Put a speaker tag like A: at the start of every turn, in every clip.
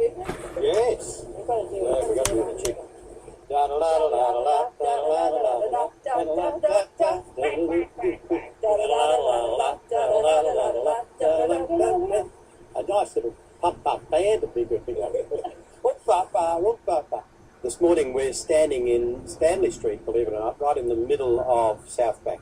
A: Yes. We've got to do the chicken. A nice little pump band would be good. This morning we're standing in Stanley Street, believe it or not, right in the middle of South Bank.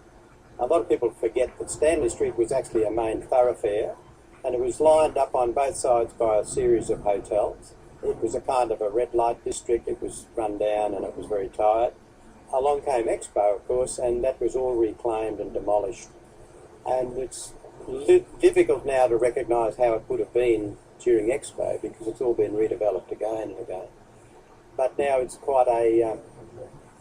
A: A lot of people forget that Stanley Street was actually a main thoroughfare, and it was lined up on both sides by a series of hotels. It was a kind of a red light district. It was run down and it was very tired. Along came Expo, of course, and that was all reclaimed and demolished. And it's difficult now to recognise how it would have been during Expo because it's all been redeveloped again and again. But now it's quite a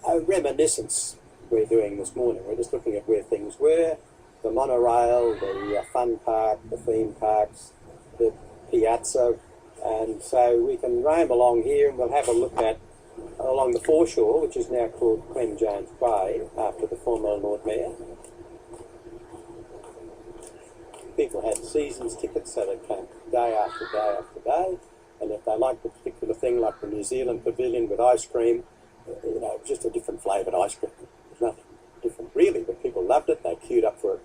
A: reminiscence we're doing this morning. We're just looking at where things were, the monorail, the fun park, the theme parks, the piazza, and so we can roam along here and we'll have a look at along the foreshore, which is now called Clem Jones Bay, after the former Lord Mayor. People had seasons tickets, so they came day after day after day, and if they liked a particular thing, like the New Zealand Pavilion with ice cream, you know, just a different flavoured ice cream. There's nothing different really, but people loved it, they queued up for it,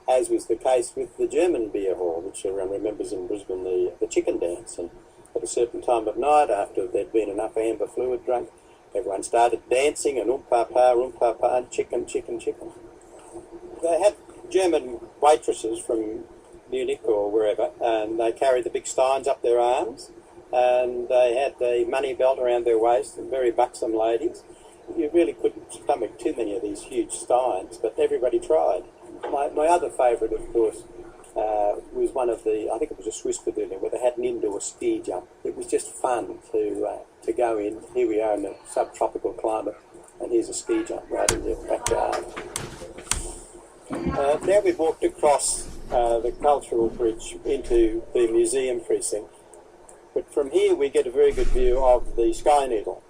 A: as was the case with the German beer hall, which everyone remembers in Brisbane, the chicken dance. And at a certain time of night, after there'd been enough amber fluid drunk, everyone started dancing and and chicken. They had German waitresses from Munich or wherever, and they carried the big steins up their arms, and they had the money belt around their waist, and very buxom ladies. You really couldn't stomach too many of these huge steins, but everybody tried. My other favourite, of course, was one of the, I think it was a Swiss pavilion, where they had an indoor ski jump. It was just fun to go in. Here we are in a subtropical climate, and here's a ski jump right in your backyard. Now we've walked across the Cultural Bridge into the museum precinct, but from here we get a very good view of the Sky Needle,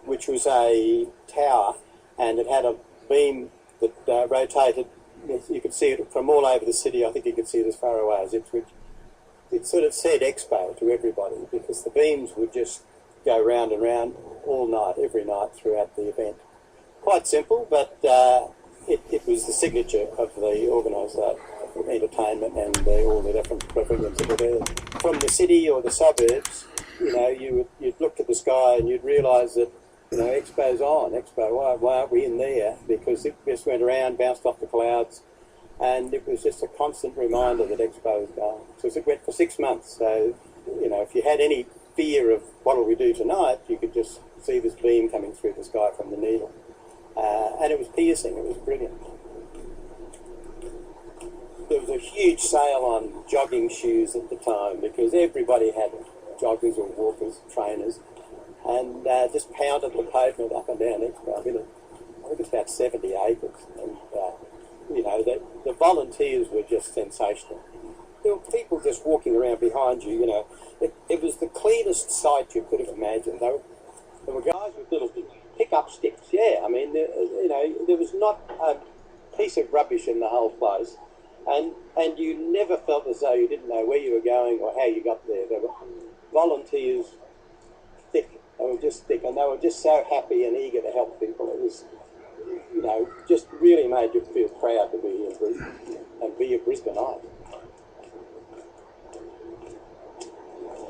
A: which was a tower, and it had a beam that rotated. You could see it from all over the city. I think you could see it as far away as Ipswich. It sort of said Expo to everybody because the beams would just go round and round all night, every night throughout the event. Quite simple, but it was the signature of the organiser of entertainment and all the different pavilions that were there. From the city or the suburbs, you know, you'd look to the sky and you'd realise that, you know, Expo's on. Expo, why aren't we in there? Because it just went around, bounced off the clouds, and it was just a constant reminder that Expo was gone. So it went for 6 months. So, you know, if you had any fear of what will we do tonight, you could just see this beam coming through the sky from the needle. And it was piercing, it was brilliant. There was a huge sale on jogging shoes at the time because everybody had joggers or walkers, trainers, and just pounded the pavement up and down Expo. I think it's about 70 acres, and you know, the volunteers were just sensational. There were people just walking around behind you. You know, it was the cleanest sight you could have imagined. There were guys with little pick-up sticks. Yeah, I mean, you know, there was not a piece of rubbish in the whole place, and you never felt as though you didn't know where you were going or how you got there. There were volunteers thick. They were just thick, and they were just so happy and eager to help people. It was, you know, just really made you feel proud to be here in Brisbane and be a Brisbaneite.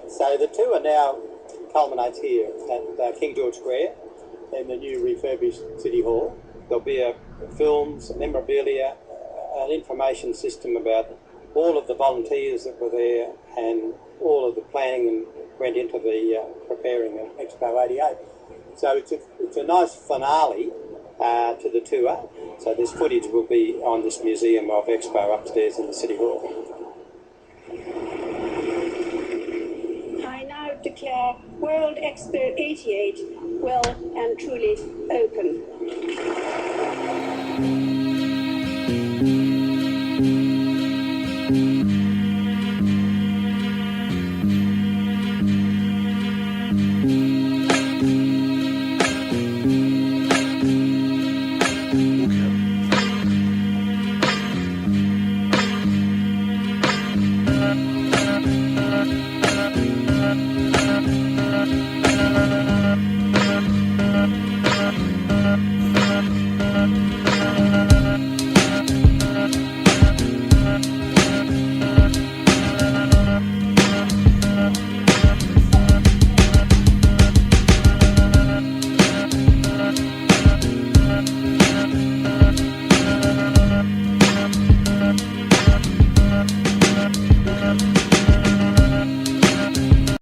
A: So the tour now culminates here at King George Square in the new refurbished City Hall. There'll be films, memorabilia, an information system about all of the volunteers that were there and all of the planning that went into the preparing of Expo 88. So it's a nice finale to the tour. So this footage will be on this museum of Expo upstairs in the City Hall.
B: I now declare World Expo 88 well and truly open.